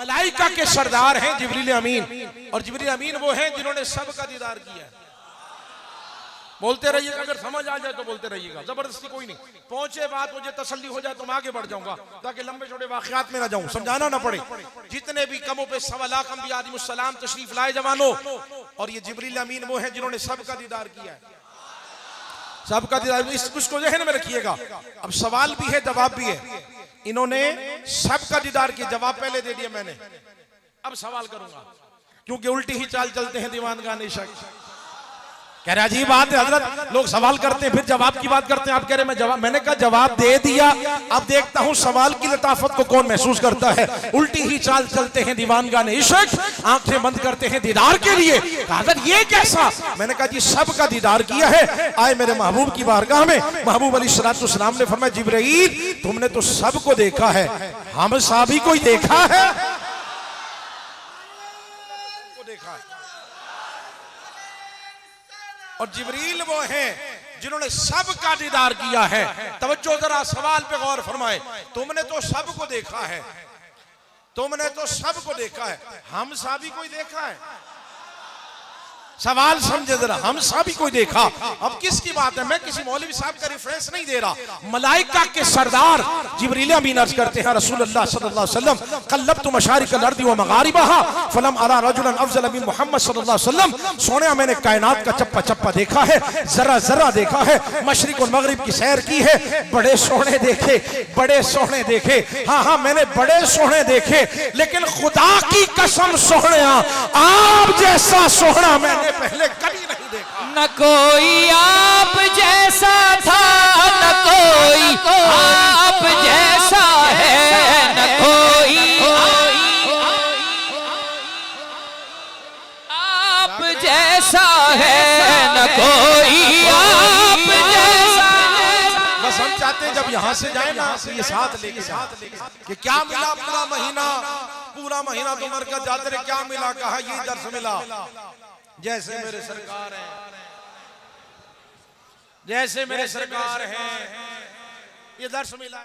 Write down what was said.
मलाइका के सरदार हैं जिब्रील अमीन, और जिब्रील अमीन वो हैं जिन्होंने सबका दीदार किया है। बोलते रहिएगा, अगर समझ आ जाए तो बोलते रहिएगा, जबरदस्ती कोई नहीं। पहुंचे बात मुझे तसल्ली हो जाए तो मैं आगे बढ़ जाऊंगा, ताकि लंबे छोटे वाकयात में ना जाऊं, समझाना ना पड़े। जितने भी कमों पे 1.25 लाख अंबिया अलैहिमुस्सलाम तशरीफ लाए जवानों, और ये जिब्रील अमीन वो हैं जिन्होंने सबका दीदार किया है। सबका दीदार, इसको ज़हन में रखिएगा। अब सवाल भी है जवाब भी है। इन्होंने सबका दीदार किया, जवाब पहले दे दिया मैंने, अब सवाल करूंगा, क्योंकि उल्टी ही चाल चलते हैं दीवानगाने शक। कह रहे अजीब बात है हजरत, लोग सवाल करते हैं फिर जवाब की बात करते हैं। आप कह रहे मैं जवाब, मैंने कहा जवाब दे दिया, अब देखता हूं सवाल की लताफत को कौन महसूस करता है। उल्टी ही चाल चलते हैं दीवानगाने इश्क, आंखें बंद करते हैं दीदार के लिए। हजरत ये कैसा? मैंने कहा जी सबका दीदार किया है। आए मेरे महबूब की बारगाह में, महबूब अलैहिस्सलाम ने फरमाया जिब्रील तुमने तो सबको देखा है, हम सभी को देखा है, देखा है। और जिब्रील वो हैं जिन्होंने सबका दीदार किया है। तवज्जो जरा, सवाल पे गौर फरमाए। तुमने तो सबको देखा है, तुमने तो सबको देखा है, हम सभी को देखा है। सवाल समझे जरा, हम सभी को देखा। अब किसकी बात है? मैं किसी मौलवी साहब का रेफरेंस नहीं दे रहा। मलाइका के सरदार जिब्रील अमीन अर्ज करते हैं रसूलुल्लाह सल्लल्लाहु अलैहि वसल्लम कल्लबतु मशारिकल अर्दि व मगारिबहा फलम अरा रजुलन अफजल मिन मुहम्मद सल्लल्लाहु अलैहि वसल्लम। सोने मैंने कायनात का चप्पा चप्पा देखा है, जरा जरा देखा है, मशरिक और मगरिब की सैर की है, बड़े सोहने देखे, बड़े सोहने देखे। हाँ हाँ मैंने बड़े सोहने देखे, लेकिन खुदा की कसम सोहणिया आप जैसा सोहना मैंने पहले कभी नहीं देखा। न कोई आप जैसा था, न कोई आप जैसा है, न कोई आप जैसा है, न कोई आप जैसा। बस हम चाहते हैं जब यहाँ से जाए ना तो ये साथ लेके जाए कि क्या मिला पूरा महीना तो मरकज जाते रहे, क्या मिला? कहा ये दर्श मिला। जैसे मेरे सरकार हैं, जैसे मेरे सरकार हैं, ये दर्श मिला।